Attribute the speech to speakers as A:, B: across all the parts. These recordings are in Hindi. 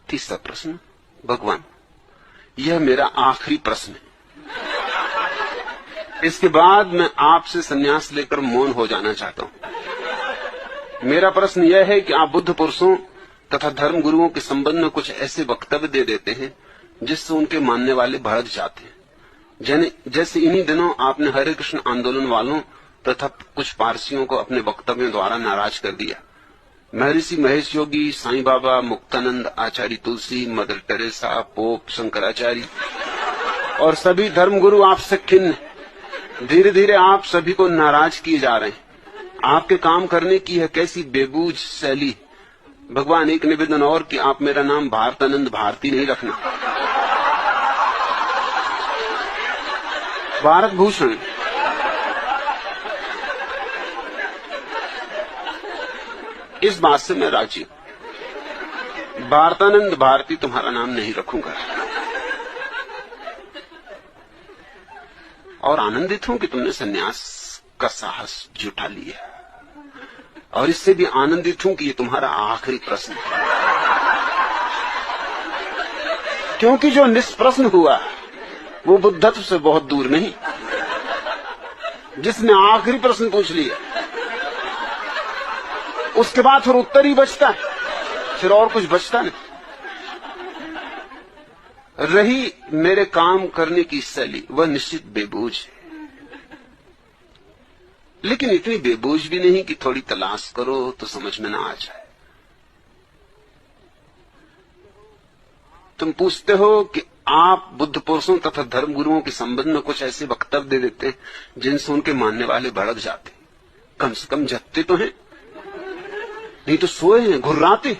A: तीसरा प्रश्न, भगवान यह मेरा आखिरी प्रश्न है, इसके बाद मैं आपसे संन्यास लेकर मौन हो जाना चाहता हूं। मेरा प्रश्न यह है कि आप बुद्ध पुरुषों तथा धर्म गुरुओं के संबंध में कुछ ऐसे वक्तव्य दे देते हैं जिससे उनके मानने वाले भड़क जाते हैं। जैसे इन्हीं दिनों आपने हरे कृष्ण आंदोलन वालों तथा कुछ पारसियों को अपने वक्तव्यों द्वारा नाराज कर दिया। महर्षि महेश योगी, साईं बाबा, मुक्तानंद, आचार्य तुलसी, मदर टेरेसा, पोप, शंकराचार्य और सभी धर्मगुरु आपसे खिन्न। धीरे धीरे आप सभी को नाराज किए जा रहे हैं। आपके काम करने की है कैसी बेबूझ शैली। भगवान एक निवेदन और कि आप मेरा नाम भारतानंद भारती नहीं रखना, भारत भूषण। इस बात से मैं राजी हूं, भारतानंद भारती तुम्हारा नाम नहीं रखूंगा। और आनंदित हूं कि तुमने सन्यास का साहस जुटा लिया, और इससे भी आनंदित हूं कि ये तुम्हारा आखिरी प्रश्न है, क्योंकि जो निष्प्रश्न हुआ वो बुद्धत्व से बहुत दूर नहीं। जिसने आखिरी प्रश्न पूछ लिया उसके बाद फिर उत्तर ही बचता है, फिर और कुछ बचता नहीं। रही मेरे काम करने की शैली, वह निश्चित बेबूझ है, लेकिन इतनी बेबूझ भी नहीं कि थोड़ी तलाश करो तो समझ में ना आ जाए। तुम पूछते हो कि आप बुद्ध पुरुषों तथा धर्म गुरुओं के संबंध में कुछ ऐसे वक्तव्य दे देते हैं जिनसे उनके मानने वाले भड़क जाते। कम से कम जगते तो हैं, नहीं तो सोए हैं, घुर्राते,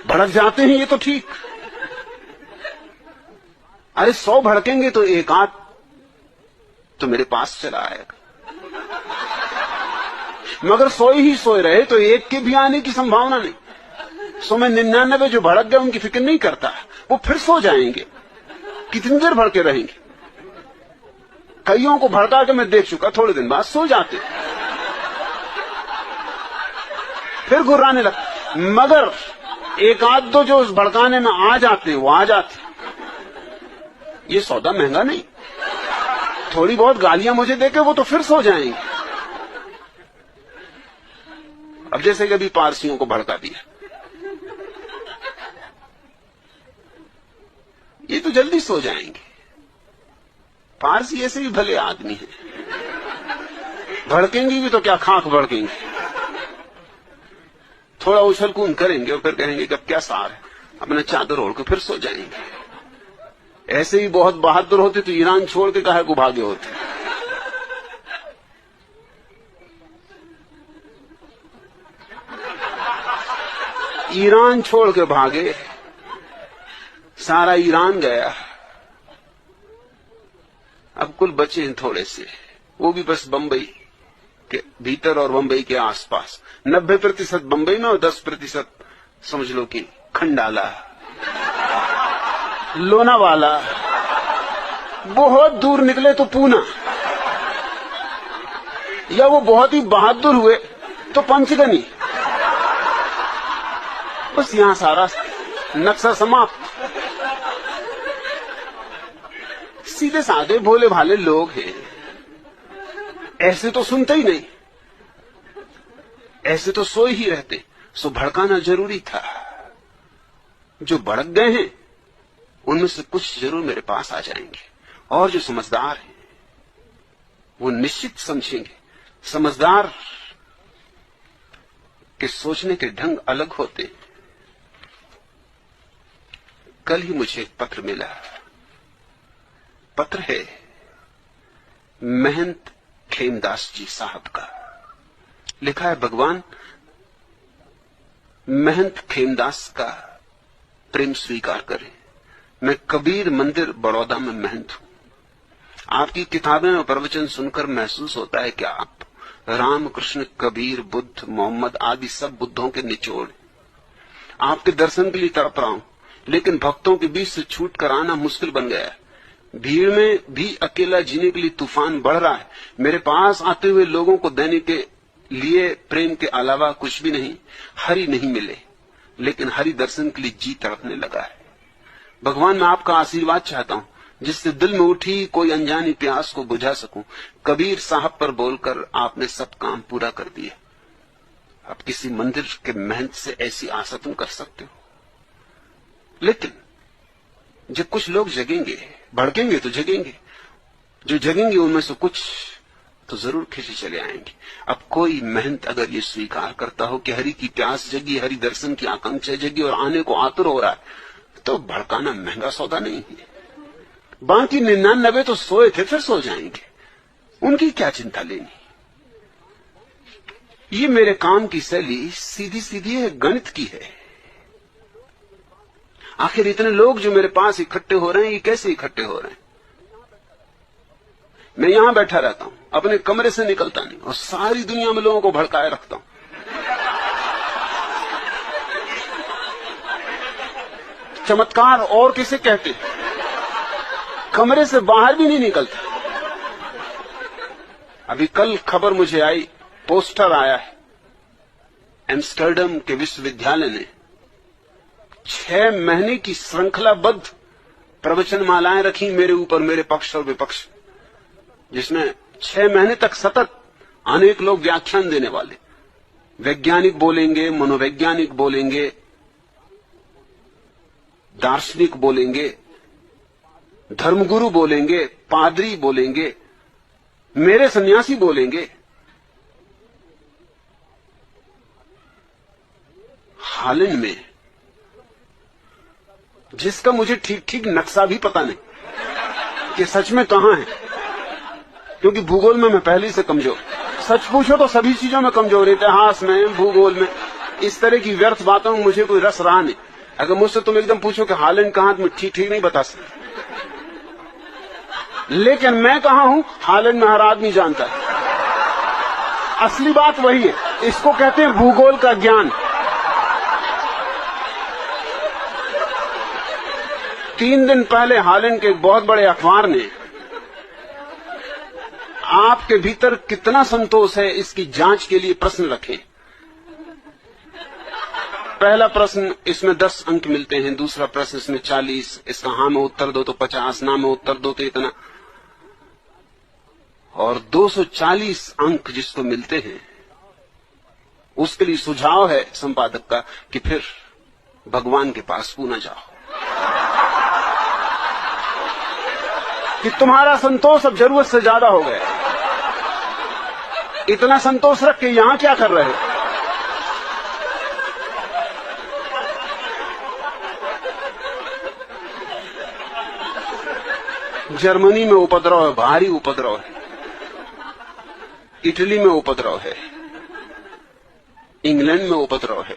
A: भड़क जाते हैं, ये तो ठीक। अरे 100 भड़केंगे तो एक आध तो मेरे पास चला आएगा, मगर सोए ही सोए रहे तो एक के भी आने की संभावना नहीं। सो मैं 99 जो भड़क गए उनकी फिक्र नहीं करता, वो फिर सो जाएंगे, कितनी देर भड़के रहेंगे। कईयों को भड़का के मैं देख चुका, थोड़े दिन बाद सो जाते, फिर घुर्राने लगते। मगर एक आध दो जो उस भड़काने में आ जाते वो आ जाते। ये सौदा महंगा नहीं, थोड़ी बहुत गालियां मुझे देके वो तो फिर सो जाएंगे। अब जैसे कि अभी पारसियों को भड़का दिया, ये तो जल्दी सो जाएंगे। पारसी ऐसे भी भले आदमी हैं, भड़केंगे भी तो क्या खाक भड़केंगे, थोड़ा उछल कूद करेंगे और फिर कहेंगे कि अब क्या सार है, अपना चादर ओढ़ के फिर सो जाएंगे। ऐसे ही बहुत बहादुर होते तो ईरान छोड़ के काहे को भागे होते। ईरान छोड़ के भागे, सारा ईरान गया, अब कुल बचे हैं थोड़े से, वो भी बस बंबई के भीतर और बंबई के आसपास। 90% बंबई में और 10% समझ लो कि खंडाला, लोनावाला, बहुत दूर निकले तो पूना, या वो बहुत ही बहादुर हुए तो पंचगनी। बस यहां सारा नक्शा समाप्त। सीधे साधे भोले भाले लोग हैं, ऐसे तो सुनते ही नहीं, ऐसे तो सोए ही रहते। सो भड़काना जरूरी था। जो भड़क गए हैं उनमें से कुछ जरूर मेरे पास आ जाएंगे, और जो समझदार हैं वो निश्चित समझेंगे। समझदार के सोचने के ढंग अलग होते। कल ही मुझे एक पत्र मिला, पत्र है महंत खेमदास जी साहब का। लिखा है, भगवान महंत खेमदास का प्रेम स्वीकार करें। मैं कबीर मंदिर बड़ौदा में महंत हूं। आपकी किताबें और प्रवचन सुनकर महसूस होता है कि आप राम, कृष्ण, कबीर, बुद्ध, मोहम्मद आदि सब बुद्धों के निचोड़। आपके दर्शन के लिए तड़प रहा हूं, लेकिन भक्तों के बीच से छूट कर आना मुश्किल बन गया है। भीड़ में भी अकेला जीने के लिए तूफान बढ़ रहा है। मेरे पास आते हुए लोगों को देने के लिए प्रेम के अलावा कुछ भी नहीं, हरि नहीं मिले। लेकिन हरि दर्शन के लिए जी तड़पने लगा है। भगवान, मैं आपका आशीर्वाद चाहता हूं, जिससे दिल में उठी कोई अनजानी प्यास को बुझा सकूं। कबीर साहब पर बोलकर आपने सब काम पूरा कर दिया। अब किसी मंदिर के मेहनत से ऐसी आशा तुम कर सकते हो। लेकिन जब कुछ लोग जगेंगे, भड़केंगे तो जगेंगे, जो जगेंगे उनमें से कुछ तो जरूर खिंचे चले आएंगे। अब कोई मेहनत अगर ये स्वीकार करता हो कि हरि की प्यास जगी, हरि दर्शन की आकांक्षा जगी और आने को आतुर हो रहा है, तो भड़काना महंगा सौदा नहीं है। बाकी 99 तो सोए थे, फिर सो जाएंगे, उनकी क्या चिंता लेनी। ये मेरे काम की शैली सीधी सीधी है, गणित की है। आखिर इतने लोग जो मेरे पास इकट्ठे हो रहे हैं, ये कैसे इकट्ठे हो रहे हैं? मैं यहां बैठा रहता हूं, अपने कमरे से निकलता नहीं, और सारी दुनिया में लोगों को भड़काए रखता हूं। चमत्कार और किसे कहते? कमरे से बाहर भी नहीं निकलता। अभी कल खबर मुझे आई, पोस्टर आया है, एम्स्टर्डम के विश्वविद्यालय ने 6 महीने की श्रृंखलाबद्ध प्रवचन मालाएं रखी मेरे ऊपर, मेरे पक्ष और विपक्ष, जिसमें 6 महीने तक सतत अनेक लोग व्याख्यान देने वाले, वैज्ञानिक बोलेंगे, मनोवैज्ञानिक बोलेंगे, दार्शनिक बोलेंगे, धर्मगुरु बोलेंगे, पादरी बोलेंगे, मेरे सन्यासी बोलेंगे। हालन में, जिसका मुझे ठीक ठीक नक्शा भी पता नहीं कि सच में कहां है, क्योंकि भूगोल में मैं पहले से कमजोर, सच पूछो तो सभी चीजों में कमजोर, इतिहास में, भूगोल में, इस तरह की व्यर्थ बातों में मुझे कोई रस रहा नहीं। अगर मुझसे तुम एकदम पूछो कि हालैंड कहां, तो मैं ठीक ठीक नहीं बता सकता। लेकिन मैं कहां हूं, हालैंड में हर आदमी जानता है। असली बात वही है, इसको कहते हैं भूगोल का ज्ञान। 3 दिन पहले हालैंड के एक बहुत बड़े अखबार ने आपके भीतर कितना संतोष है इसकी जांच के लिए प्रश्न रखे। पहला प्रश्न, इसमें 10 अंक मिलते हैं। दूसरा प्रश्न, इसमें 40, इसका हां में उत्तर दो तो 50, ना में उत्तर दो तो इतना। और 240 अंक जिसको मिलते हैं, उसके लिए सुझाव है संपादक का कि फिर भगवान के पास पूना जाओ, कि तुम्हारा संतोष अब जरूरत से ज्यादा हो गया। इतना संतोष रख के यहां क्या कर रहे हो? जर्मनी में उपद्रव है, भारी उपद्रव है। इटली में उपद्रव है, इंग्लैंड में उपद्रव है,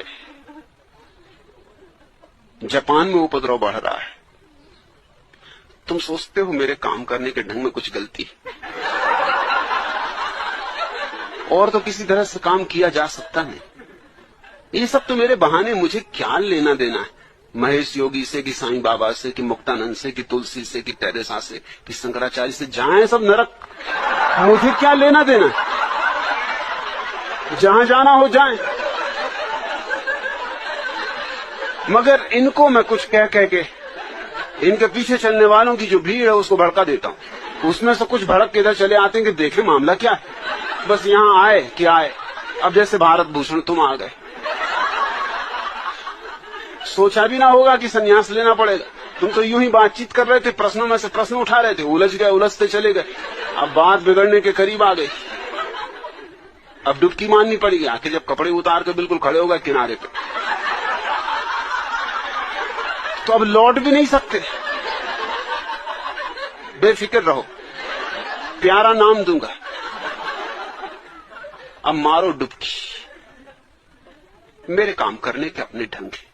A: जापान में उपद्रव बढ़ रहा है। तुम सोचते हो मेरे काम करने के ढंग में कुछ गलती, और तो किसी तरह से काम किया जा सकता नहीं। ये सब तो मेरे बहाने, मुझे क्या लेना देना है महेश योगी से, कि साईं बाबा से, कि मुक्तानंद से, कि तुलसी से, कि टेरेसा से, कि शंकराचार्य से। जाएं सब नरक, मुझे क्या लेना देना है? जहां जाना हो जाएं। मगर इनको मैं कुछ कह के, इनके पीछे चलने वालों की जो भीड़ है उसको भड़का देता हूं। उसमें से कुछ भड़क के इधर चले आते हैं कि देखे मामला क्या है। बस यहां आए कि आए। अब जैसे भारत भूषण तुम आ गए, सोचा भी ना होगा कि संन्यास लेना पड़ेगा। तुम तो यूं ही बातचीत कर रहे थे, प्रश्नों में से प्रश्न उठा रहे थे, उलझ गए, उलझते चले गए। अब बात बिगड़ने के करीब आ गई। अब डुबकी मारनी पड़ेगी। आखिर जब कपड़े उतार के बिल्कुल खड़े हो गए किनारे पे, तो अब लौट भी नहीं सकते। बेफिक्र रहो, प्यारा नाम दूंगा, अब मारो डुबकी। मेरे काम करने के अपने ढंग है।